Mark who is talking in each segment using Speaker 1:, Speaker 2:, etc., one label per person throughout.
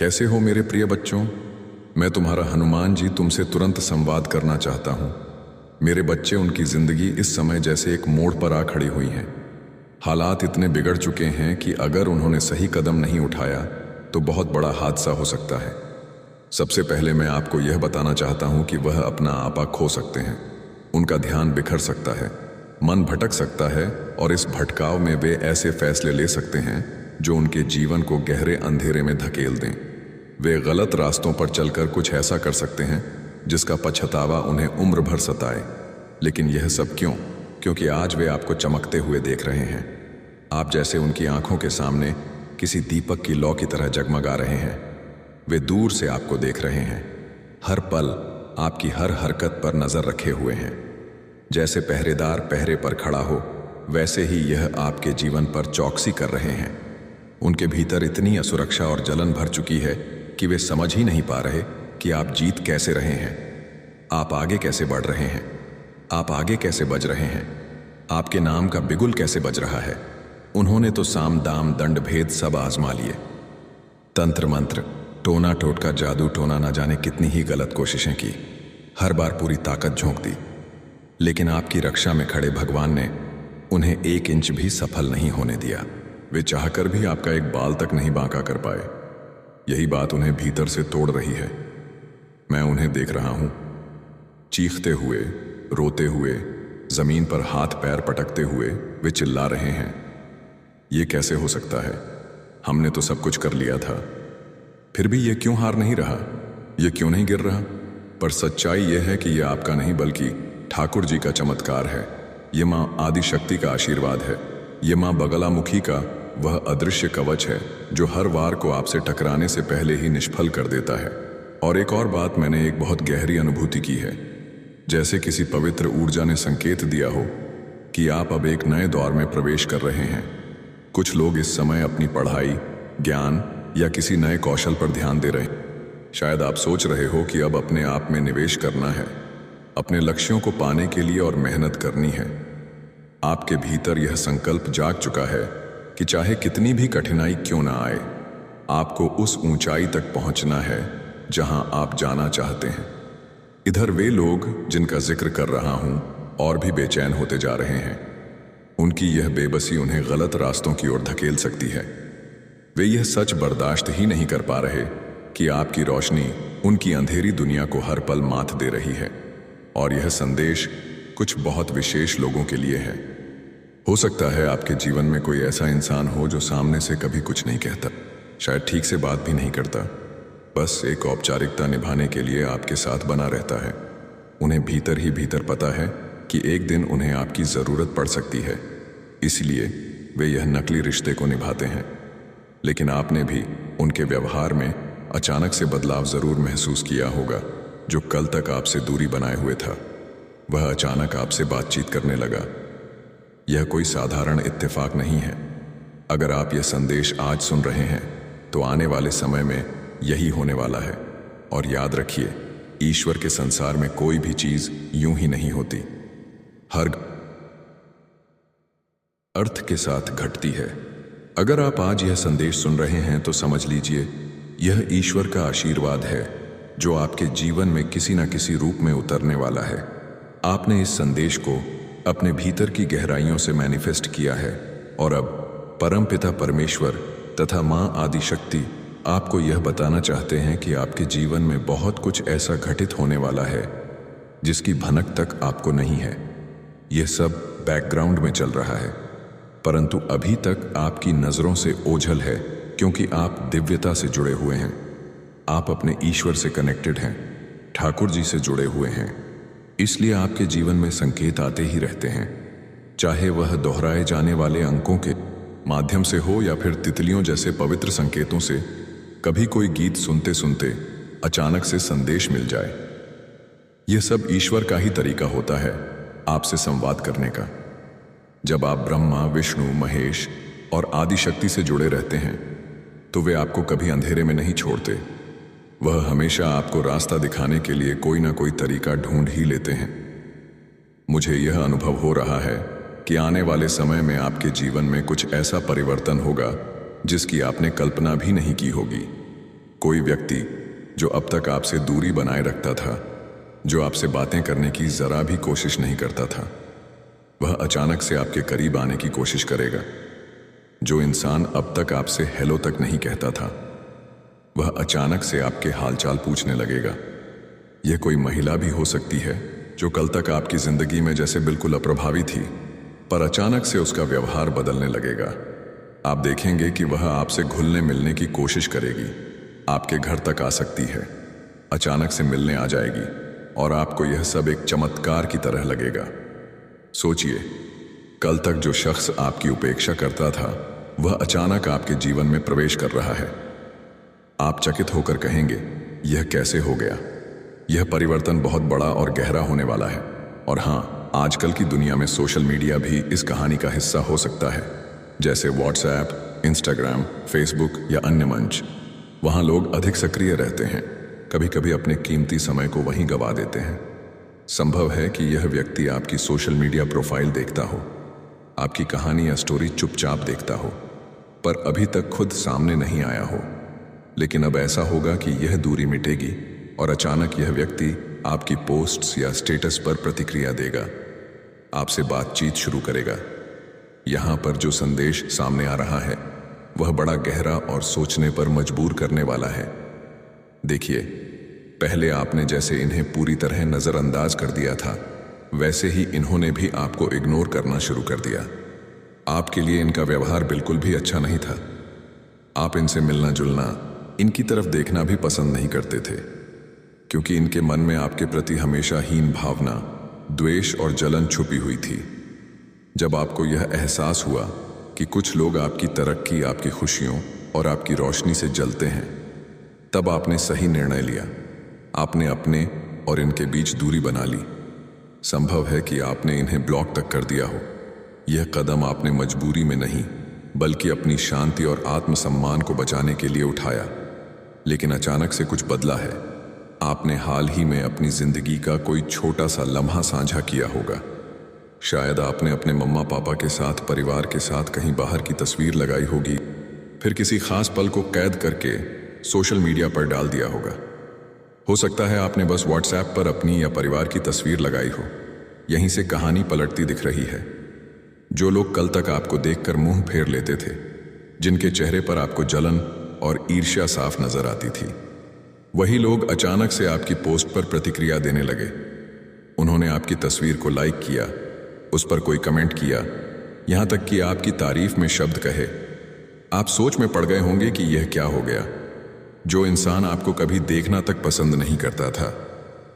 Speaker 1: कैसे हो मेरे प्रिय बच्चों। मैं तुम्हारा हनुमान जी तुमसे तुरंत संवाद करना चाहता हूँ। मेरे बच्चे, उनकी जिंदगी इस समय जैसे एक मोड़ पर आ खड़ी हुई हैं। हालात इतने बिगड़ चुके हैं कि अगर उन्होंने सही कदम नहीं उठाया तो बहुत बड़ा हादसा हो सकता है। सबसे पहले मैं आपको यह बताना चाहता हूँ कि वह अपना आपा खो सकते हैं। उनका ध्यान बिखर सकता है, मन भटक सकता है और इस भटकाव में वे ऐसे फैसले ले सकते हैं जो उनके जीवन को गहरे अंधेरे में धकेल दें। वे गलत रास्तों पर चलकर कुछ ऐसा कर सकते हैं जिसका पछतावा उन्हें उम्र भर सताए। लेकिन यह सब क्यों? क्योंकि आज वे आपको चमकते हुए देख रहे हैं। आप जैसे उनकी आंखों के सामने किसी दीपक की लौ की तरह जगमगा रहे हैं। वे दूर से आपको देख रहे हैं, हर पल आपकी हर हरकत पर नजर रखे हुए हैं। जैसे पहरेदार पहरे पर खड़ा हो, वैसे ही यह आपके जीवन पर चौकसी कर रहे हैं। उनके भीतर इतनी असुरक्षा और जलन भर चुकी है कि वे समझ ही नहीं पा रहे कि आप जीत कैसे रहे हैं, आप आगे कैसे बढ़ रहे हैं, आप आगे कैसे बज रहे हैं, आपके नाम का बिगुल कैसे बज रहा है। उन्होंने तो साम दाम दंड भेद सब आजमा लिए। तंत्र मंत्र, टोना टोटका, जादू टोना, न जाने कितनी ही गलत कोशिशें की, हर बार पूरी ताकत झोंक दी, लेकिन आपकी रक्षा में खड़े भगवान ने उन्हें 1 इंच भी सफल नहीं होने दिया। वे चाहकर भी आपका एक बाल तक नहीं बांका कर पाए। यही बात उन्हें भीतर से तोड़ रही है। मैं उन्हें देख रहा हूं, चीखते हुए, रोते हुए, जमीन पर हाथ पैर पटकते हुए वे चिल्ला रहे हैं, ये कैसे हो सकता है? हमने तो सब कुछ कर लिया था, फिर भी ये क्यों हार नहीं रहा, ये क्यों नहीं गिर रहा? पर सच्चाई यह है कि यह आपका नहीं बल्कि ठाकुर जी का चमत्कार है। ये माँ आदि शक्ति का आशीर्वाद है। ये माँ बगलामुखी का वह अदृश्य कवच है जो हर वार को आपसे टकराने से पहले ही निष्फल कर देता है। और एक और बात, मैंने एक बहुत गहरी अनुभूति की है। जैसे किसी पवित्र ऊर्जा ने संकेत दिया हो कि आप अब एक नए दौर में प्रवेश कर रहे हैं। कुछ लोग इस समय अपनी पढ़ाई, ज्ञान या किसी नए कौशल पर ध्यान दे रहे हैं। शायद आप सोच रहे हो कि अब अपने आप में निवेश करना है, अपने लक्ष्यों को पाने के लिए और मेहनत करनी है। आपके भीतर यह संकल्प जाग चुका है कि चाहे कितनी भी कठिनाई क्यों ना आए, आपको उस ऊंचाई तक पहुंचना है जहां आप जाना चाहते हैं। इधर वे लोग जिनका जिक्र कर रहा हूं और भी बेचैन होते जा रहे हैं। उनकी यह बेबसी उन्हें गलत रास्तों की ओर धकेल सकती है। वे यह सच बर्दाश्त ही नहीं कर पा रहे कि आपकी रोशनी उनकी अंधेरी दुनिया को हर पल मात दे रही है। और यह संदेश कुछ बहुत विशेष लोगों के लिए है। हो सकता है आपके जीवन में कोई ऐसा इंसान हो जो सामने से कभी कुछ नहीं कहता, शायद ठीक से बात भी नहीं करता, बस एक औपचारिकता निभाने के लिए आपके साथ बना रहता है। उन्हें भीतर ही भीतर पता है कि एक दिन उन्हें आपकी ज़रूरत पड़ सकती है, इसलिए वे यह नकली रिश्ते को निभाते हैं। लेकिन आपने भी उनके व्यवहार में अचानक से बदलाव ज़रूर महसूस किया होगा। जो कल तक आपसे दूरी बनाए हुए था, वह अचानक आपसे बातचीत करने लगा। यह कोई साधारण इत्तेफाक नहीं है। अगर आप यह संदेश आज सुन रहे हैं तो आने वाले समय में यही होने वाला है। और याद रखिए, ईश्वर के संसार में कोई भी चीज यूं ही नहीं होती, हर अर्थ के साथ घटती है। अगर आप आज यह संदेश सुन रहे हैं तो समझ लीजिए, यह ईश्वर का आशीर्वाद है जो आपके जीवन में किसी न किसी रूप में उतरने वाला है। आपने इस संदेश को अपने भीतर की गहराइयों से मैनिफेस्ट किया है और अब परमपिता परमेश्वर तथा माँ आदि शक्ति आपको यह बताना चाहते हैं कि आपके जीवन में बहुत कुछ ऐसा घटित होने वाला है जिसकी भनक तक आपको नहीं है। यह सब बैकग्राउंड में चल रहा है, परंतु अभी तक आपकी नज़रों से ओझल है क्योंकि आप दिव्यता से जुड़े हुए हैं। आप अपने ईश्वर से कनेक्टेड हैं, ठाकुर जी से जुड़े हुए हैं। इसलिए आपके जीवन में संकेत आते ही रहते हैं, चाहे वह दोहराए जाने वाले अंकों के माध्यम से हो या फिर तितलियों जैसे पवित्र संकेतों से। कभी कोई गीत सुनते सुनते अचानक से संदेश मिल जाए। यह सब ईश्वर का ही तरीका होता है आपसे संवाद करने का। जब आप ब्रह्मा, विष्णु, महेश और आदि शक्ति से जुड़े रहते हैं तो वे आपको कभी अंधेरे में नहीं छोड़ते। वह हमेशा आपको रास्ता दिखाने के लिए कोई ना कोई तरीका ढूंढ ही लेते हैं। मुझे यह अनुभव हो रहा है कि आने वाले समय में आपके जीवन में कुछ ऐसा परिवर्तन होगा जिसकी आपने कल्पना भी नहीं की होगी। कोई व्यक्ति जो अब तक आपसे दूरी बनाए रखता था, जो आपसे बातें करने की जरा भी कोशिश नहीं करता था, वह अचानक से आपके करीब आने की कोशिश करेगा। जो इंसान अब तक आपसे हेलो तक नहीं कहता था, वह अचानक से आपके हालचाल पूछने लगेगा। यह कोई महिला भी हो सकती है जो कल तक आपकी जिंदगी में जैसे बिल्कुल अप्रभावी थी, पर अचानक से उसका व्यवहार बदलने लगेगा। आप देखेंगे कि वह आपसे घुलने मिलने की कोशिश करेगी, आपके घर तक आ सकती है, अचानक से मिलने आ जाएगी और आपको यह सब एक चमत्कार की तरह लगेगा। सोचिए, कल तक जो शख्स आपकी उपेक्षा करता था, वह अचानक आपके जीवन में प्रवेश कर रहा है। आप चकित होकर कहेंगे, यह कैसे हो गया? यह परिवर्तन बहुत बड़ा और गहरा होने वाला है। और हाँ, आजकल की दुनिया में सोशल मीडिया भी इस कहानी का हिस्सा हो सकता है। जैसे व्हाट्सएप, इंस्टाग्राम, फेसबुक या अन्य मंच, वहाँ लोग अधिक सक्रिय रहते हैं, कभी कभी अपने कीमती समय को वहीं गंवा देते हैं। संभव है कि यह व्यक्ति आपकी सोशल मीडिया प्रोफाइल देखता हो, आपकी कहानी या स्टोरी चुपचाप देखता हो, पर अभी तक खुद सामने नहीं आया हो। लेकिन अब ऐसा होगा कि यह दूरी मिटेगी और अचानक यह व्यक्ति आपकी पोस्ट्स या स्टेटस पर प्रतिक्रिया देगा, आपसे बातचीत शुरू करेगा। यहाँ पर जो संदेश सामने आ रहा है, वह बड़ा गहरा और सोचने पर मजबूर करने वाला है। देखिए, पहले आपने जैसे इन्हें पूरी तरह नजरअंदाज कर दिया था, वैसे ही इन्होंने भी आपको इग्नोर करना शुरू कर दिया। आपके लिए इनका व्यवहार बिल्कुल भी अच्छा नहीं था। आप इनसे मिलना जुलना, इनकी तरफ देखना भी पसंद नहीं करते थे, क्योंकि इनके मन में आपके प्रति हमेशा हीन भावना, द्वेष और जलन छुपी हुई थी। जब आपको यह एहसास हुआ कि कुछ लोग आपकी तरक्की, आपकी खुशियों और आपकी रोशनी से जलते हैं, तब आपने सही निर्णय लिया। आपने अपने और इनके बीच दूरी बना ली। संभव है कि आपने इन्हें ब्लॉक तक कर दिया हो। यह कदम आपने मजबूरी में नहीं, बल्कि अपनी शांति और आत्मसम्मान को बचाने के लिए उठाया। लेकिन अचानक से कुछ बदला है। आपने हाल ही में अपनी जिंदगी का कोई छोटा सा लम्हा साझा किया होगा। शायद आपने अपने मम्मा पापा के साथ, परिवार के साथ कहीं बाहर की तस्वीर लगाई होगी, फिर किसी खास पल को कैद करके सोशल मीडिया पर डाल दिया होगा। हो सकता है आपने बस व्हाट्सएप पर अपनी या परिवार की तस्वीर लगाई हो। यहीं से कहानी पलटती दिख रही है। जो लोग कल तक आपको देखकर मुंह फेर लेते थे, जिनके चेहरे पर आपको जलन और ईर्ष्या साफ नजर आती थी, वही लोग अचानक से आपकी पोस्ट पर प्रतिक्रिया देने लगे। उन्होंने आपकी तस्वीर को लाइक किया, उस पर कोई कमेंट किया, यहां तक कि आपकी तारीफ में शब्द कहे। आप सोच में पड़ गए होंगे कि यह क्या हो गया। जो इंसान आपको कभी देखना तक पसंद नहीं करता था,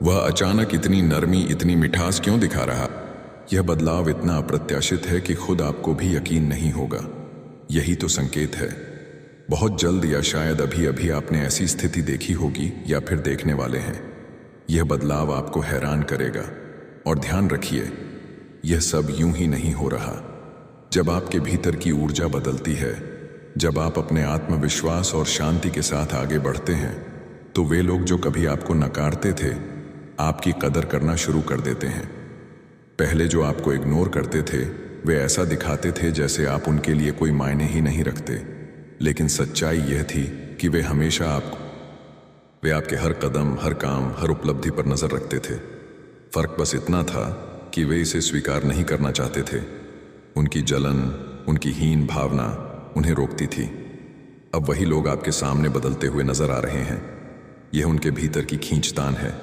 Speaker 1: वह अचानक इतनी नरमी, इतनी मिठास क्यों दिखा रहा? यह बदलाव इतना अप्रत्याशित है कि खुद आपको भी यकीन नहीं होगा। यही तो संकेत है। बहुत जल्द या शायद अभी अभी आपने ऐसी स्थिति देखी होगी या फिर देखने वाले हैं। यह बदलाव आपको हैरान करेगा। और ध्यान रखिए, यह सब यूं ही नहीं हो रहा। जब आपके भीतर की ऊर्जा बदलती है, जब आप अपने आत्मविश्वास और शांति के साथ आगे बढ़ते हैं, तो वे लोग जो कभी आपको नकारते थे, आपकी कदर करना शुरू कर देते हैं। पहले जो आपको इग्नोर करते थे, वे ऐसा दिखाते थे जैसे आप उनके लिए कोई मायने ही नहीं रखते। लेकिन सच्चाई यह थी कि वे आपके हर कदम, हर काम, हर उपलब्धि पर नजर रखते थे। फर्क बस इतना था कि वे इसे स्वीकार नहीं करना चाहते थे। उनकी जलन, उनकी हीन भावना उन्हें रोकती थी। अब वही लोग आपके सामने बदलते हुए नजर आ रहे हैं। यह उनके भीतर की खींचतान है।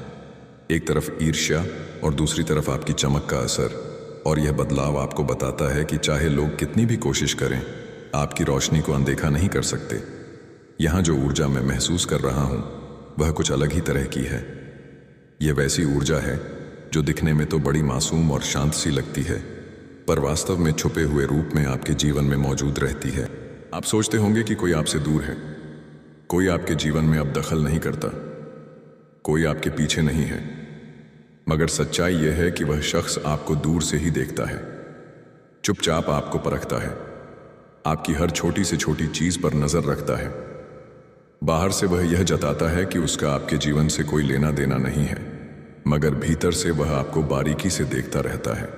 Speaker 1: एक तरफ ईर्ष्या और दूसरी तरफ आपकी चमक का असर। और यह बदलाव आपको बताता है कि चाहे लोग कितनी भी कोशिश करें, आपकी रोशनी को अनदेखा नहीं कर सकते। यहाँ जो ऊर्जा मैं महसूस कर रहा हूँ, वह कुछ अलग ही तरह की है। यह वैसी ऊर्जा है जो दिखने में तो बड़ी मासूम और शांत सी लगती है, पर वास्तव में छुपे हुए रूप में आपके जीवन में मौजूद रहती है। आप सोचते होंगे कि कोई आपसे दूर है, कोई आपके जीवन में अब दखल नहीं करता, कोई आपके पीछे नहीं है। मगर सच्चाई यह है कि वह शख्स आपको दूर से ही देखता है, चुपचाप आपको परखता है, आपकी हर छोटी से छोटी चीज पर नजर रखता है। बाहर से वह यह जताता है कि उसका आपके जीवन से कोई लेना देना नहीं है, मगर भीतर से वह आपको बारीकी से देखता रहता है।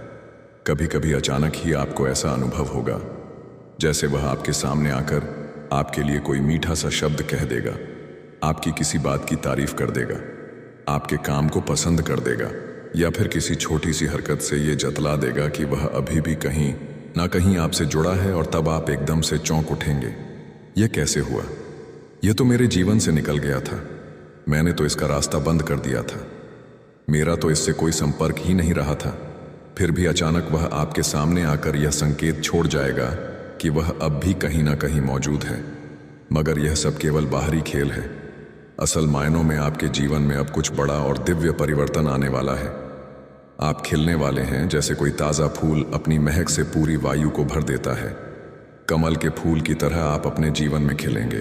Speaker 1: कभी कभी अचानक ही आपको ऐसा अनुभव होगा जैसे वह आपके सामने आकर आपके लिए कोई मीठा सा शब्द कह देगा, आपकी किसी बात की तारीफ कर देगा, आपके काम को पसंद कर देगा, या फिर किसी छोटी सी हरकत से ये जतला देगा कि वह अभी भी कहीं ना कहीं आपसे जुड़ा है, और तब आप एकदम से चौंक उठेंगे। यह कैसे हुआ? यह तो मेरे जीवन से निकल गया था। मैंने तो इसका रास्ता बंद कर दिया था। मेरा तो इससे कोई संपर्क ही नहीं रहा था। फिर भी अचानक वह आपके सामने आकर यह संकेत छोड़ जाएगा कि वह अब भी कहीं ना कहीं मौजूद है। मगर यह सब केवल बाहरी खेल है। असल मायनों में आपके जीवन में अब कुछ बड़ा और दिव्य परिवर्तन आने वाला है। आप खिलने वाले हैं, जैसे कोई ताज़ा फूल अपनी महक से पूरी वायु को भर देता है। कमल के फूल की तरह आप अपने जीवन में खिलेंगे,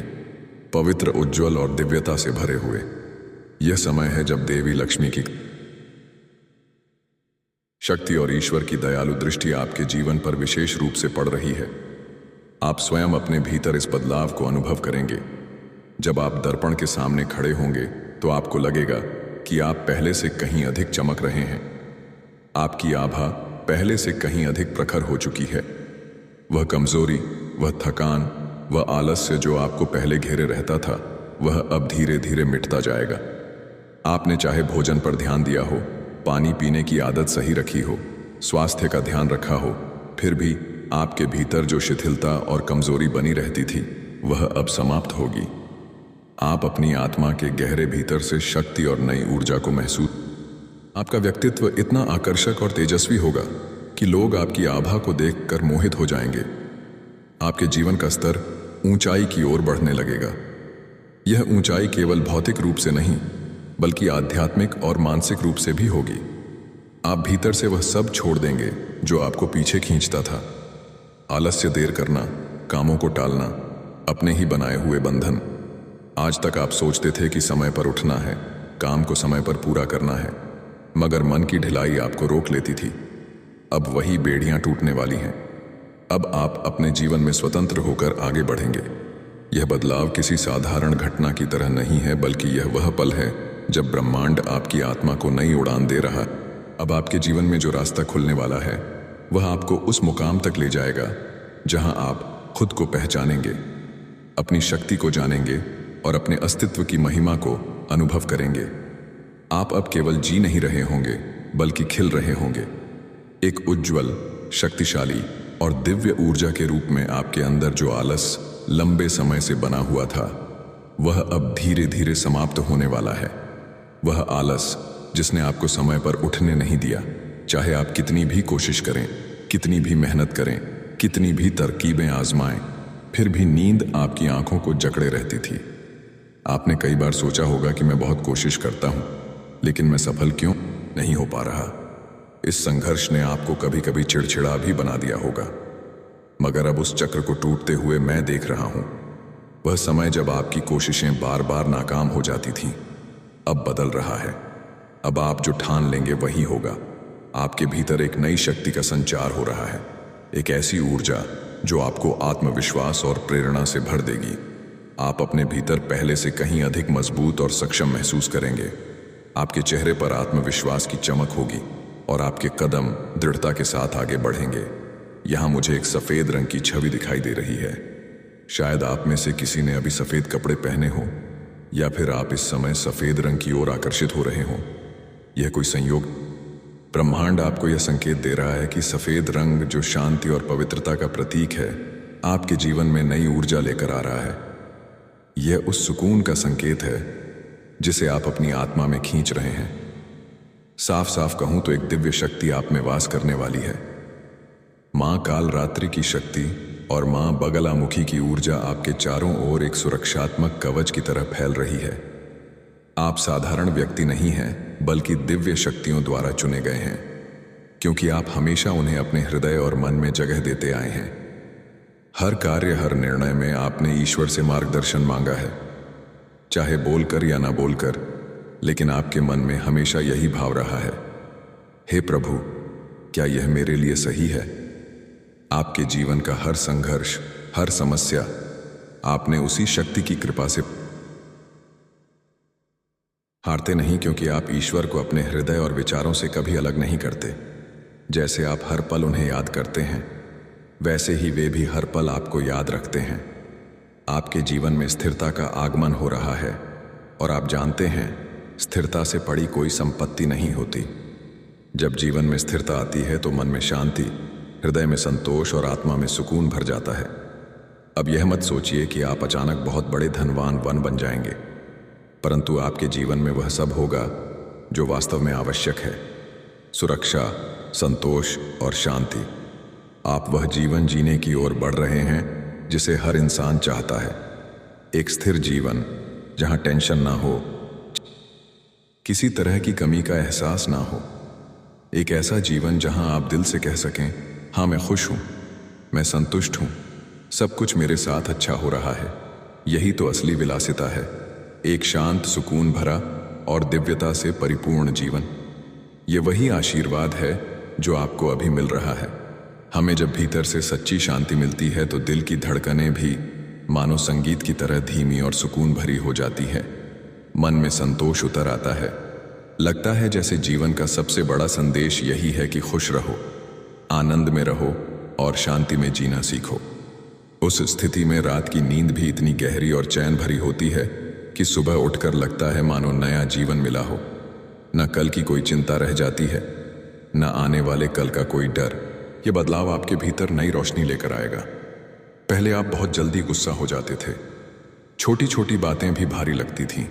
Speaker 1: पवित्र, उज्ज्वल और दिव्यता से भरे हुए। यह समय है जब देवी लक्ष्मी की शक्ति और ईश्वर की दयालु दृष्टि आपके जीवन पर विशेष रूप से पड़ रही है। आप स्वयं अपने भीतर इस बदलाव को अनुभव करेंगे। जब आप दर्पण के सामने खड़े होंगे तो आपको लगेगा कि आप पहले से कहीं अधिक चमक रहे हैं। आपकी आभा पहले से कहीं अधिक प्रखर हो चुकी है। वह कमजोरी, वह थकान, वह आलस्य जो आपको पहले घेरे रहता था, वह अब धीरे धीरे मिटता जाएगा। आपने चाहे भोजन पर ध्यान दिया हो, पानी पीने की आदत सही रखी हो, स्वास्थ्य का ध्यान रखा हो, फिर भी आपके भीतर जो शिथिलता और कमजोरी बनी रहती थी, वह अब समाप्त होगी। आप अपनी आत्मा के गहरे भीतर से शक्ति और नई ऊर्जा को महसूस। आपका व्यक्तित्व इतना आकर्षक और तेजस्वी होगा कि लोग आपकी आभा को देखकर मोहित हो जाएंगे। आपके जीवन का स्तर ऊंचाई की ओर बढ़ने लगेगा। यह ऊंचाई केवल भौतिक रूप से नहीं, बल्कि आध्यात्मिक और मानसिक रूप से भी होगी। आप भीतर से वह सब छोड़ देंगे जो आपको पीछे खींचता था। आलस्य, देर करना, कामों को टालना, अपने ही बनाए हुए बंधन। आज तक आप सोचते थे कि समय पर उठना है, काम को समय पर पूरा करना है, मगर मन की ढिलाई आपको रोक लेती थी। अब वही बेड़ियां टूटने वाली हैं। अब आप अपने जीवन में स्वतंत्र होकर आगे बढ़ेंगे। यह बदलाव किसी साधारण घटना की तरह नहीं है, बल्कि यह वह पल है जब ब्रह्मांड आपकी आत्मा को नई उड़ान दे रहा। अब आपके जीवन में जो रास्ता खुलने वाला है, वह आपको उस मुकाम तक ले जाएगा जहां आप खुद को पहचानेंगे, अपनी शक्ति को जानेंगे और अपने अस्तित्व की महिमा को अनुभव करेंगे। आप अब केवल जी नहीं रहे होंगे, बल्कि खिल रहे होंगे। एक उज्ज्वल, शक्तिशाली और दिव्य ऊर्जा के रूप में आपके अंदर जो आलस लंबे समय से बना हुआ था, वह अब धीरे धीरे समाप्त होने वाला है। वह आलस जिसने आपको समय पर उठने नहीं दिया, चाहे आप कितनी भी कोशिश करें, कितनी भी मेहनत करें, कितनी भी तरकीबें आजमाएं, फिर भी नींद आपकी आंखों को जकड़े रहती थी। आपने कई बार सोचा होगा कि मैं बहुत कोशिश करता हूं, लेकिन मैं सफल क्यों नहीं हो पा रहा। इस संघर्ष ने आपको कभी कभी चिड़चिड़ा भी बना दिया होगा, मगर अब उस चक्र को टूटते हुए मैं देख रहा हूं। वह समय जब आपकी कोशिशें बार बार नाकाम हो जाती थीं, अब बदल रहा है। अब आप जो ठान लेंगे वही होगा। आपके भीतर एक नई शक्ति का संचार हो रहा है, एक ऐसी ऊर्जा जो आपको आत्मविश्वास और प्रेरणा से भर देगी। आप अपने भीतर पहले से कहीं अधिक मजबूत और सक्षम महसूस करेंगे। आपके चेहरे पर आत्मविश्वास की चमक होगी और आपके कदम दृढ़ता के साथ आगे बढ़ेंगे। यहाँ मुझे एक सफ़ेद रंग की छवि दिखाई दे रही है। शायद आप में से किसी ने अभी सफ़ेद कपड़े पहने हों, या फिर आप इस समय सफ़ेद रंग की ओर आकर्षित हो रहे हों। यह कोई संयोग? ब्रह्मांड आपको यह संकेत दे रहा है कि सफ़ेद रंग, जो शांति और पवित्रता का प्रतीक है, आपके जीवन में नई ऊर्जा लेकर आ रहा है। यह उस सुकून का संकेत है जिसे आप अपनी आत्मा में खींच रहे हैं। साफ साफ कहूं तो एक दिव्य शक्ति आप में वास करने वाली है। मां काल रात्रि की शक्ति और मां बगलामुखी की ऊर्जा आपके चारों ओर एक सुरक्षात्मक कवच की तरह फैल रही है। आप साधारण व्यक्ति नहीं हैं, बल्कि दिव्य शक्तियों द्वारा चुने गए हैं, क्योंकि आप हमेशा उन्हें अपने हृदय और मन में जगह देते आए हैं। हर कार्य, हर निर्णय में आपने ईश्वर से मार्गदर्शन मांगा है, चाहे बोलकर या ना बोलकर, लेकिन आपके मन में हमेशा यही भाव रहा है, हे प्रभु, क्या यह मेरे लिए सही है? आपके जीवन का हर संघर्ष, हर समस्या, आपने उसी शक्ति की कृपा से हारते नहीं, क्योंकि आप ईश्वर को अपने हृदय और विचारों से कभी अलग नहीं करते। जैसे आप हर पल उन्हें याद करते हैं, वैसे ही वे भी हर पल आपको याद रखते हैं। आपके जीवन में स्थिरता का आगमन हो रहा है, और आप जानते हैं, स्थिरता से पड़ी कोई संपत्ति नहीं होती। जब जीवन में स्थिरता आती है तो मन में शांति, हृदय में संतोष और आत्मा में सुकून भर जाता है। अब यह मत सोचिए कि आप अचानक बहुत बड़े धनवान बन जाएंगे, परंतु आपके जीवन में वह सब होगा जो वास्तव में आवश्यक है: सुरक्षा, संतोष और शांति। आप वह जीवन जीने की ओर बढ़ रहे हैं जिसे हर इंसान चाहता है। एक स्थिर जीवन जहां टेंशन ना हो, किसी तरह की कमी का एहसास ना हो। एक ऐसा जीवन जहां आप दिल से कह सकें, हाँ मैं खुश हूं, मैं संतुष्ट हूं, सब कुछ मेरे साथ अच्छा हो रहा है। यही तो असली विलासिता है, एक शांत, सुकून भरा और दिव्यता से परिपूर्ण जीवन। ये वही आशीर्वाद है जो आपको अभी मिल रहा है। हमें जब भीतर से सच्ची शांति मिलती है तो दिल की धड़कनें भी मानो संगीत की तरह धीमी और सुकून भरी हो जाती है। मन में संतोष उतर आता है। लगता है जैसे जीवन का सबसे बड़ा संदेश यही है कि खुश रहो, आनंद में रहो और शांति में जीना सीखो। उस स्थिति में रात की नींद भी इतनी गहरी और चैन भरी होती है कि सुबह उठकर लगता है मानो नया जीवन मिला हो। न कल की कोई चिंता रह जाती है, न आने वाले कल का कोई डर। ये बदलाव आपके भीतर नई रोशनी लेकर आएगा। पहले आप बहुत जल्दी गुस्सा हो जाते थे, छोटी छोटी बातें भी भारी लगती थीं।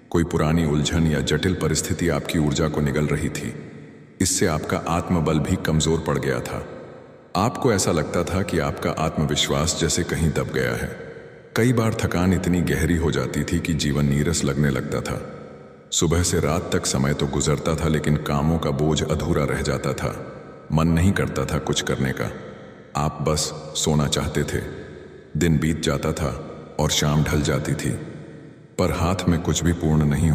Speaker 1: कोई पुरानी उलझन या जटिल परिस्थिति आपकी ऊर्जा को निगल रही थी। इससे आपका आत्मबल भी कमजोर पड़ गया था। आपको ऐसा लगता था कि आपका आत्मविश्वास जैसे कहीं दब गया है। कई बार थकान इतनी गहरी हो जाती थी कि जीवन नीरस लगने लगता था। सुबह से रात तक समय तो गुजरता था, लेकिन कामों का बोझ अधूरा रह जाता था। मन नहीं करता था कुछ करने का। आप बस सोना चाहते थे। दिन बीत जाता था और शाम ढल जाती थी, पर हाथ में कुछ भी पूर्ण नहीं